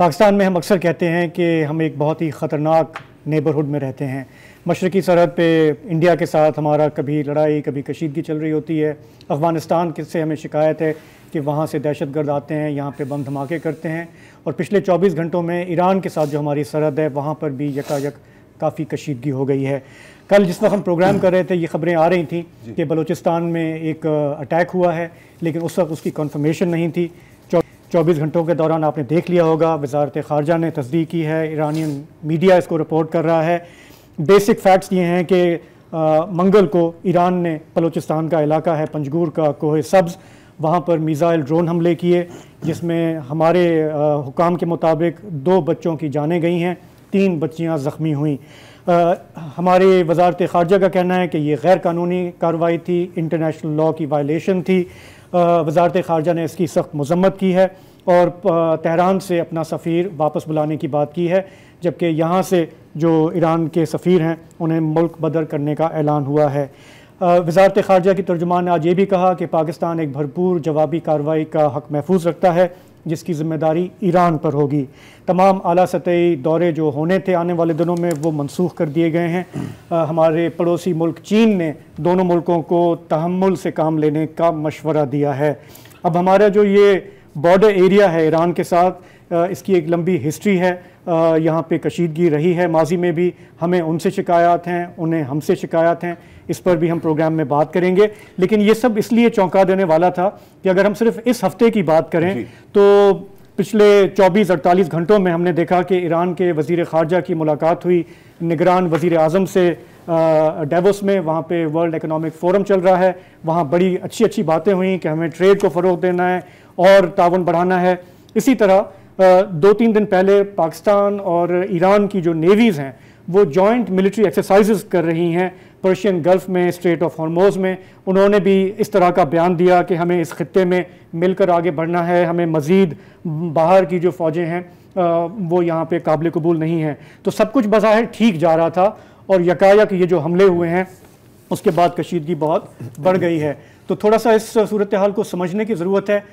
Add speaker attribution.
Speaker 1: पाकिस्तान में हम अक्सर कहते हैं कि हम एक बहुत ही ख़तरनाक नेबरहुड में रहते हैं। मशरक़ी सरहद पे इंडिया के साथ हमारा कभी लड़ाई कभी कशीदगी चल रही होती है। अफ़गानिस्तान से हमें शिकायत है कि वहाँ से दहशतगर्द आते हैं, यहाँ पे बम धमाके करते हैं। और पिछले 24 घंटों में ईरान के साथ जो हमारी सरहद है वहाँ पर भी यकायक काफ़ी कशीदगी हो गई है। कल जिस वक्त हम प्रोग्राम कर रहे थे ये ख़बरें आ रही थी कि बलूचिस्तान में एक अटैक हुआ है, लेकिन उस वक्त उसकी कन्फर्मेशन नहीं थी। 24 घंटों के दौरान आपने देख लिया होगा, वज़ारत ख़ारजा ने तस्दीक की है, ईरानियन मीडिया इसको रिपोर्ट कर रहा है। बेसिक फैक्ट्स ये हैं कि मंगल को ईरान ने बलूचिस्तान का इलाका है पंजगूर का कोहे सब्ज़, वहाँ पर मिसाइल ड्रोन हमले किए, जिसमें हमारे हुकाम के मुताबिक 2 बच्चों की जानें गई हैं, 3 बच्चियाँ ज़ख्मी हुई। हमारे वज़ारत ख़ारजा का कहना है कि ये गैर कानूनी कार्रवाई थी, इंटरनेशनल लॉ की वायलेशन थी। वज़ारत ख़ारजा ने इसकी सख्त मज़म्मत की है और तेहरान से अपना सफ़ीर वापस बुलाने की बात की है, जबकि यहाँ से जो ईरान के सफ़ीर हैं उन्हें मुल्क बदर करने का ऐलान हुआ है। वज़ारत ख़ारजा की तर्जुमान ने आज ये भी कहा कि पाकिस्तान एक भरपूर जवाबी कार्रवाई का हक़ महफूज रखता है, जिसकी ज़िम्मेदारी ईरान पर होगी। तमाम आला सतही दौरे जो होने थे आने वाले दिनों में वो मनसूख कर दिए गए हैं। हमारे पड़ोसी मुल्क चीन ने दोनों मुल्कों को तहम्मुल से काम लेने का मशवरा दिया है। अब हमारा जो ये बॉर्डर एरिया है ईरान के साथ, इसकी एक लंबी हिस्ट्री है। यहाँ पे कशीदगी रही है माजी में भी, हमें उनसे शिकायत हैं, उन्हें हमसे शिकायत हैं, इस पर भी हम प्रोग्राम में बात करेंगे। लेकिन ये सब इसलिए चौंका देने वाला था कि अगर हम सिर्फ इस हफ्ते की बात करें तो पिछले 24-48 घंटों में हमने देखा कि ईरान के वज़ीर ख़ारजा की मुलाकात हुई निगरान वज़ीर आज़म से डेवोस में। वहाँ पे वर्ल्ड इकोनॉमिक फ़ोरम चल रहा है, वहाँ बड़ी अच्छी बातें हुई कि हमें ट्रेड को फ़रोग़ देना है और ताउन बढ़ाना है। इसी तरह 2-3 दिन पहले पाकिस्तान और ईरान की जो नेवीज़ हैं वो जॉइंट मिलिट्री एक्सरसाइजेस कर रही हैं पर्शियन गल्फ़ में, स्ट्रेट ऑफ हॉर्मोज़ में। उन्होंने भी इस तरह का बयान दिया कि हमें इस खित्ते में मिलकर आगे बढ़ना है, हमें मज़ीद बाहर की जो फ़ौजें हैं वो यहाँ पे काबिल कबूल नहीं हैं। तो सब कुछ बज़ाहिर ठीक जा रहा था और यकायक ये जो हमले हुए हैं उसके बाद कशीदगी बहुत बढ़ गई है। तो थोड़ा सा इस सूरत हाल को समझने की ज़रूरत है।